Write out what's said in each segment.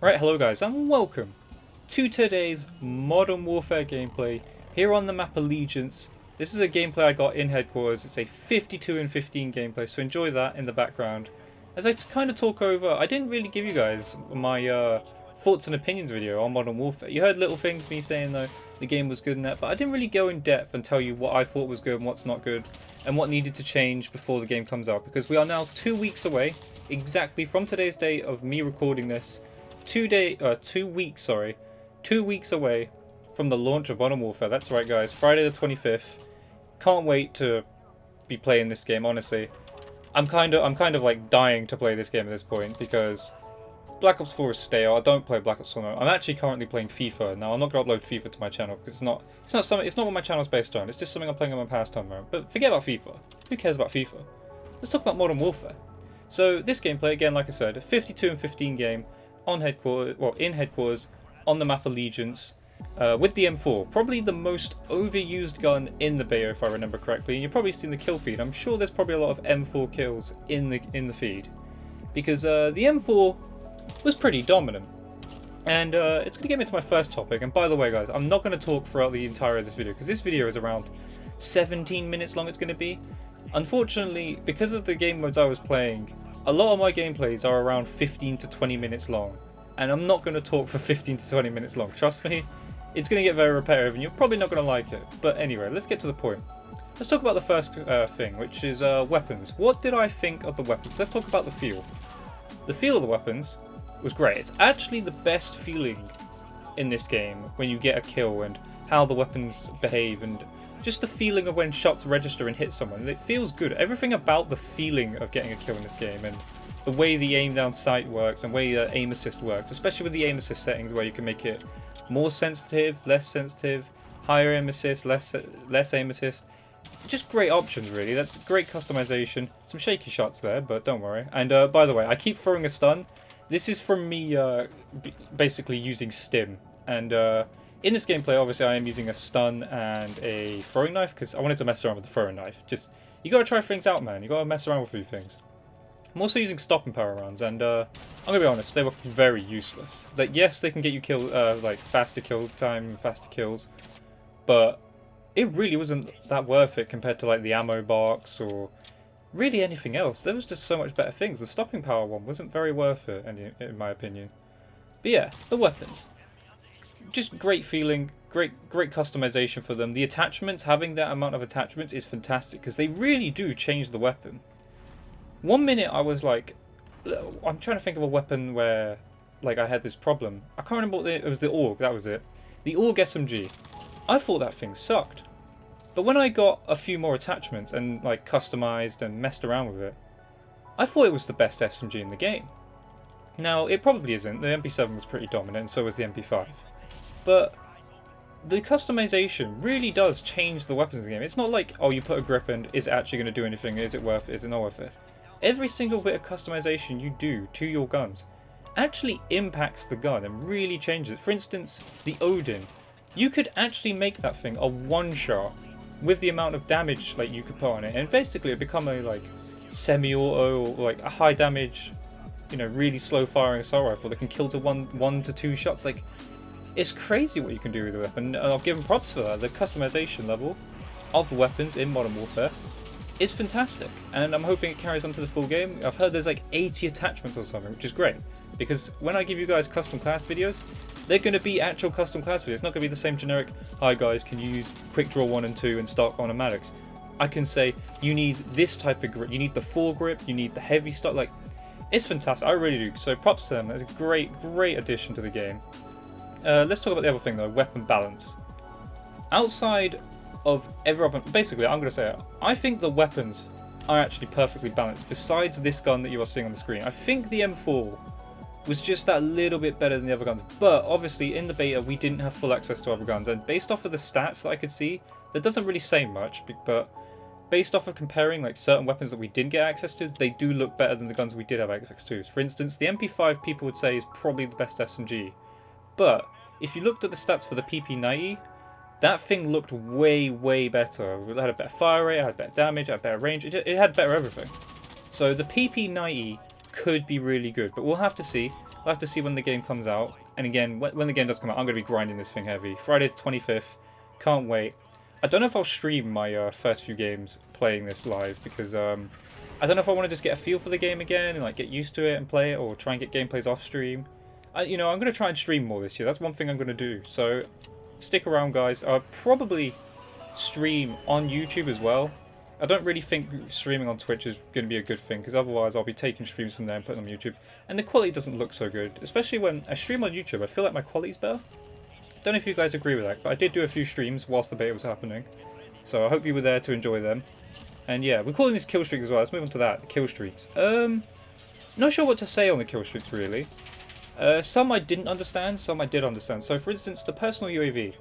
Right, hello guys, and welcome to today's Modern Warfare gameplay here on the map Allegiance. This is a gameplay I got in headquarters. It's a 52 and 15 gameplay, so enjoy that in the background. As I kind of talk over, I didn't really give you guys my thoughts and opinions video on Modern Warfare. You heard little things, me saying though the game was good in that, but I didn't really go in depth and tell you what I thought was good and what's not good, and what needed to change before the game comes out, because we are now 2 weeks away, exactly from today's date of me recording this. 2 weeks, sorry, 2 weeks away from the launch of Modern Warfare. That's right, guys. Friday the 25th. Can't wait to be playing this game. Honestly, I'm kind of like dying to play this game at this point because Black Ops 4 is stale. I don't play Black Ops 4 now. I'm actually currently playing FIFA. Now I'm not gonna upload FIFA to my channel because it's not what my channel is based on. It's just something I'm playing on my pastime moment. But forget about FIFA. Who cares about FIFA? Let's talk about Modern Warfare. So this gameplay, again, like I said, 52 and 15 game on headquarters, well, in headquarters on the map Allegiance, with the M4, probably the most overused gun in the beta if I remember correctly. And you've probably seen the kill feed. I'm sure there's probably a lot of M4 kills in the feed because the M4 was pretty dominant. And it's going to get me to my first topic. And by the way, guys, I'm not going to talk throughout the entire of this video because this video is around 17 minutes long. It's going to be. Unfortunately, because of the game modes I was playing, a lot of my gameplays are around 15 to 20 minutes long, and I'm not going to talk for 15 to 20 minutes long. Trust me, it's going to get very repetitive and you're probably not going to like it. But anyway, let's get to the point. Let's talk about the first thing, which is weapons. What did I think of the weapons? Let's talk about the feel. The feel of the weapons was great. It's actually the best feeling in this game when you get a kill and how the weapons behave and just the feeling of when shots register and hit someone. It feels good. Everything about the feeling of getting a kill in this game and the way the aim down sight works and the way the aim assist works, especially with the aim assist settings where you can make it more sensitive, less sensitive, higher aim assist, less aim assist. Just great options, really. That's great customization. Some shaky shots there, but don't worry. And by the way, I keep throwing a stun. This is from me basically using stim. And in this gameplay, obviously, I am using a stun and a throwing knife because I wanted to mess around with the throwing knife. Just, you gotta try things out, man. You gotta mess around with a few things. I'm also using stopping power rounds, and I'm gonna be honest, they were very useless. Like, yes, they can get you killed, like faster kill time, faster kills, but it really wasn't that worth it compared to like the ammo box or really anything else. There was just so much better things. The stopping power one wasn't very worth it, in my opinion. But yeah, the weapons. Just great feeling, great customization for them. The attachments, having that amount of attachments is fantastic because they really do change the weapon. 1 minute I was like, I'm trying to think of a weapon where like I had this problem. I can't remember it was the AUG, that was it. The AUG SMG. I thought that thing sucked. But when I got a few more attachments and like customized and messed around with it, I thought it was the best SMG in the game. Now, it probably isn't. The MP7 was pretty dominant and so was the MP5. But the customization really does change the weapons in the game. It's not like, oh, you put a grip and is it actually going to do anything? Is it worth it? Is it not worth it? Every single bit of customization you do to your guns actually impacts the gun and really changes it. For instance, the Odin. You could actually make that thing a one-shot with the amount of damage like you could put on it, and basically it become a like semi-auto or like a high damage, you know, really slow firing assault rifle that can kill to one to two shots. Like, it's crazy what you can do with the weapon, and I'll give them props for that. The customization level of the weapons in Modern Warfare is fantastic, and I'm hoping it carries on to the full game. I've heard there's like 80 attachments or something, which is great, because when I give you guys custom class videos, they're going to be actual custom class videos. It's not going to be the same generic, hi guys, can you use quick draw 1 and 2 and stock automatics. I can say, you need this type of grip, you need the foregrip, you need the heavy stock. Like, it's fantastic, I really do. So props to them, it's a great addition to the game. Let's talk about the other thing though, weapon balance. Outside of every weapon, basically I'm going to say it, I think the weapons are actually perfectly balanced besides this gun that you are seeing on the screen. I think the M4 was just that little bit better than the other guns, but obviously in the beta we didn't have full access to other guns, and based off of the stats that I could see, that doesn't really say much, but based off of comparing like certain weapons that we didn't get access to, they do look better than the guns we did have access to. For instance, the MP5 people would say is probably the best SMG. But if you looked at the stats for the PP90, that thing looked way better. It had a better fire rate, it had better damage, it had better range, it had better everything. So the PP90 could be really good, but we'll have to see. We'll have to see when the game comes out. And again, when the game does come out, I'm going to be grinding this thing heavy. Friday the 25th. Can't wait. I don't know if I'll stream my first few games playing this live, because I don't know if I want to just get a feel for the game again and like get used to it and play it, or try and get gameplays off stream. You know, I'm going to try and stream more this year. That's one thing I'm going to do. So stick around, guys. I'll probably stream on YouTube as well. I don't really think streaming on Twitch is going to be a good thing, because otherwise I'll be taking streams from there and putting them on YouTube, and the quality doesn't look so good. Especially when I stream on YouTube, I feel like my quality's better. Don't know if you guys agree with that, but I did do a few streams whilst the beta was happening, so I hope you were there to enjoy them. And yeah, we're calling this kill streaks as well. Let's move on to that, the kill streaks. Not sure what to say on the kill streaks really. Some I didn't understand, some I did understand. So for instance, the personal UAV.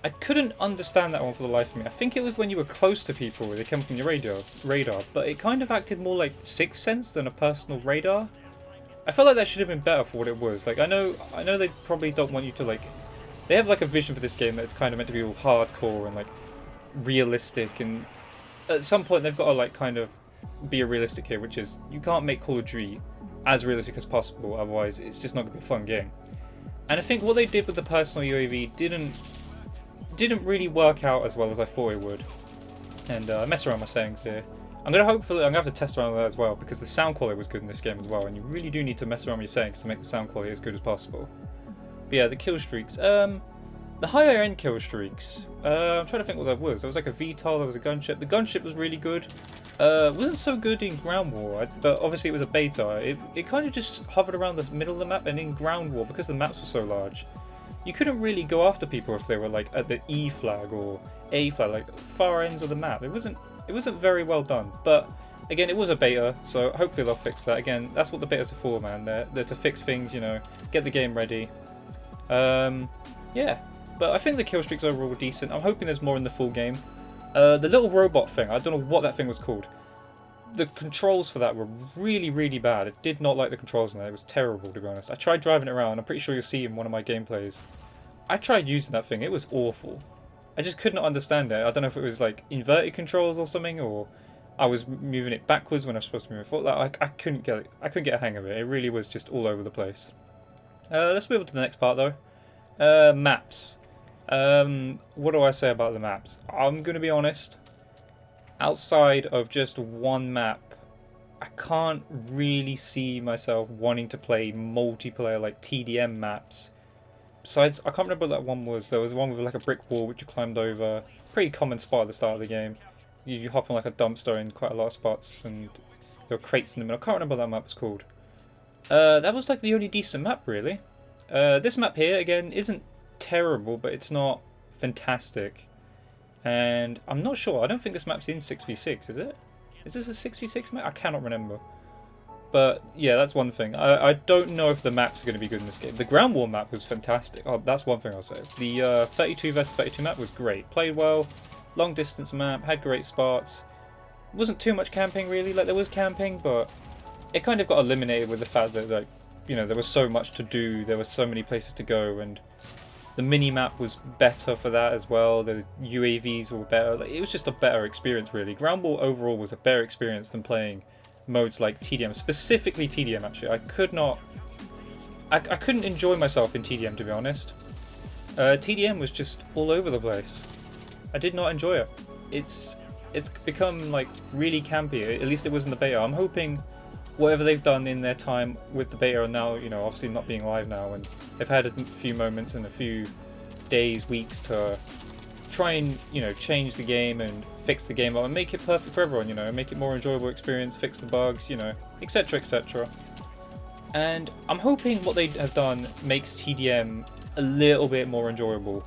I couldn't understand that one for the life of me. I think it was when you were close to people, they come from your radar, but it kind of acted more like Sixth Sense than a personal radar. I felt like that should have been better for what it was. Like I know they probably don't want you to like. They have like a vision for this game that it's kind of meant to be all hardcore and like realistic, and at some point they've got to like kind of be a realistic here, which is you can't make Call of Duty as realistic as possible, otherwise it's just not going to be a fun game. And I think what they did with the personal UAV didn't really work out as well as I thought it would. And I mess around my settings here. I'm gonna have to test around with that as well, because the sound quality was good in this game as well, and you really do need to mess around with your settings to make the sound quality as good as possible. But yeah, the kill streaks. The higher end kill streaks. I'm trying to think what that was. There was like a VTOL, there was a gunship. The gunship was really good. Wasn't so good in Ground War, but obviously it was a beta. It kind of just hovered around the middle of the map, and in Ground War, because the maps were so large, you couldn't really go after people if they were like at the E flag or A flag, like far ends of the map. It wasn't very well done. But again, it was a beta, so hopefully they'll fix that. Again, that's what the betas are for, man. They're to fix things, you know, get the game ready. Yeah, but I think the kill streaks overall were decent. I'm hoping there's more in the full game. The little robot thing, I don't know what that thing was called. The controls for that were really, really bad. I did not like the controls in that. It was terrible, to be honest. I tried driving it around. I'm pretty sure you'll see in one of my gameplays. I tried using that thing. It was awful. I just could not understand it. I don't know if it was like inverted controls or something, or I was moving it backwards when I was supposed to move it forward. Like, I couldn't get it. I couldn't get a hang of it. It really was just all over the place. Let's move on to the next part though. Maps. What do I say about the maps? I'm going to be honest. Outside of just one map, I can't really see myself wanting to play multiplayer like TDM maps. Besides, I can't remember what that one was. There was one with like a brick wall which you climbed over. Pretty common spot at the start of the game. You hop on like a dumpster in quite a lot of spots, and there were crates in the middle. I can't remember what that map was called. That was like the only decent map really. This map here, again, isn't terrible, but it's not fantastic. And I'm not sure. I don't think this map's in 6v6, is it? Is this a 6v6 map? I cannot remember. But yeah, that's one thing. I don't know if the maps are going to be good in this game. The Ground War map was fantastic. Oh, that's one thing I'll say. The 32 vs 32 map was great. Played well. Long distance map. Had great spots. Wasn't too much camping really. Like there was camping, but it kind of got eliminated with the fact that like, you know, there was so much to do. There were so many places to go, and the mini-map was better for that as well. The UAVs were better. Like, it was just a better experience, really. Ground War overall was a better experience than playing modes like TDM. Specifically TDM, actually. I couldn't enjoy myself in TDM, to be honest. TDM was just all over the place. I did not enjoy it. It's become, like, really campy. At least it was in the beta. I'm hoping whatever they've done in their time with the beta, and now, you know, obviously not being live now, and they've had a few moments and a few days, weeks to try and, you know, change the game and fix the game up and make it perfect for everyone, you know, make it more enjoyable experience, fix the bugs, you know, etc, etc. And I'm hoping what they have done makes TDM a little bit more enjoyable,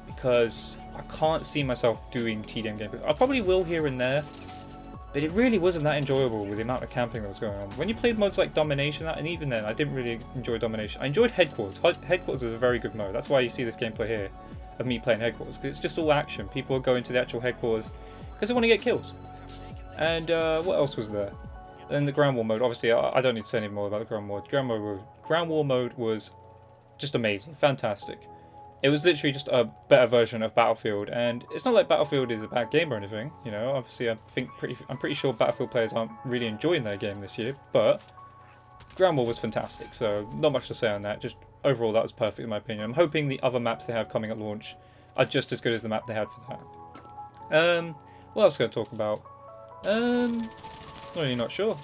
because I can't see myself doing TDM gameplays. I probably will here and there, but it really wasn't that enjoyable with the amount of camping that was going on. When you played modes like Domination, and even then, I didn't really enjoy Domination. I enjoyed Headquarters. Headquarters is a very good mode. That's why you see this gameplay here of me playing Headquarters, because it's just all action. People are going to the actual Headquarters because they want to get kills. And what else was there? Then the Ground War mode. Obviously, I don't need to say any more about the Ground War. Ground War mode was just amazing, fantastic. It was literally just a better version of Battlefield, and it's not like Battlefield is a bad game or anything. You know, obviously, I'm pretty sure Battlefield players aren't really enjoying their game this year, but Ground War was fantastic, so not much to say on that. Just overall, that was perfect in my opinion. I'm hoping the other maps they have coming at launch are just as good as the map they had for that. What else can I talk about? Really not sure.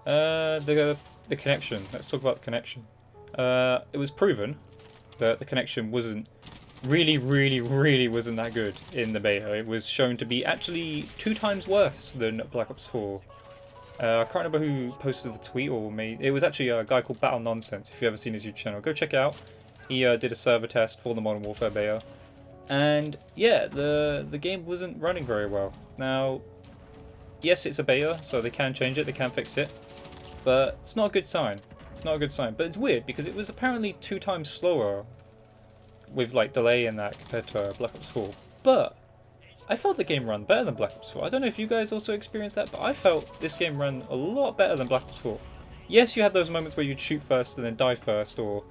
The connection. Let's talk about the connection. It was proven that the connection wasn't really wasn't that good in the beta. It was shown to be actually 2 times worse than Black Ops 4. I can't remember who posted the tweet or made. It was actually a guy called Battle Nonsense. If you've ever seen his YouTube channel, go check it out. He did a server test for the Modern Warfare beta, and yeah, the game wasn't running very well. Now, yes, it's a beta, so they can change it, they can fix it, but it's not a good sign. It's not a good sign. But it's weird because it was apparently 2 times slower with like delay in that compared to Black Ops 4. But I felt the game ran better than Black Ops 4. I don't know if you guys also experienced that, but I felt this game ran a lot better than Black Ops 4. Yes, you had those moments where you'd shoot first and then die first, or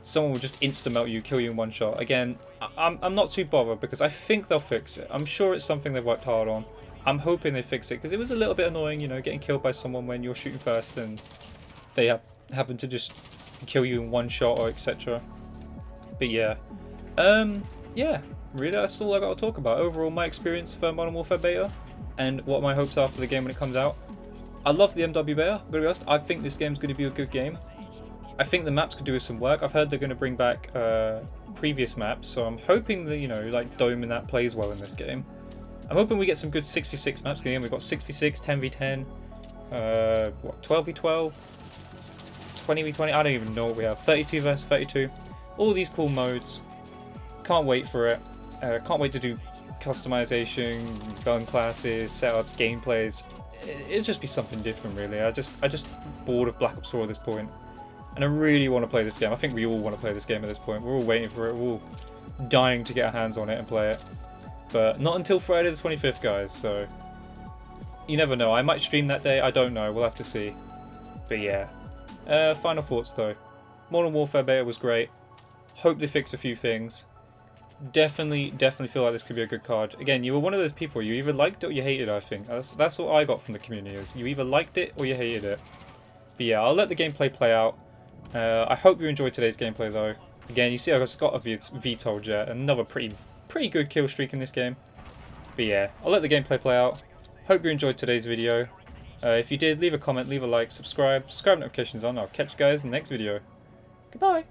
someone would just insta-melt you, kill you in one shot. Again, I'm not too bothered because I think they'll fix it. I'm sure it's something they've worked hard on. I'm hoping they fix it because it was a little bit annoying, you know, getting killed by someone when you're shooting first and they happen to just kill you in one shot or etc. But yeah. Yeah, really that's all I got to talk about. Overall, my experience for Modern Warfare beta and what my hopes are for the game when it comes out. I love the MW beta, but to be honest, I think this game's going to be a good game. I think the maps could do with some work. I've heard they're going to bring back previous maps, so I'm hoping that, you know, like Dome and that plays well in this game. I'm hoping we get some good 6v6 maps. Again, we've got 6v6, 10v10, 12v12, 20v20, I don't even know what we have, 32 versus 32. All these cool modes. Can't wait for it. Can't wait to do customization, gun classes, setups, gameplays. It'll just be something different, really. I just bored of Black Ops 4 at this point, and I really want to play this game. I think we all want to play this game at this point. We're all waiting for it. We're all dying to get our hands on it and play it, but not until Friday the 25th, guys. So you never know. I might stream that day. I don't know. We'll have to see. But yeah. Final thoughts though. Modern Warfare beta was great. Hope they fix a few things. Definitely feel like this could be a good card. Again, you were one of those people, you either liked it or you hated it, I think. That's what I got from the community, is you either liked it or you hated it. But yeah, I'll let the gameplay play out. I hope you enjoyed today's gameplay though. Again, you see I just got a VTOL jet, another pretty good kill streak in this game. But yeah, I'll let the gameplay play out. Hope you enjoyed today's video. If you did, leave a comment, leave a like, subscribe notifications on. I'll catch you guys in the next video. Goodbye!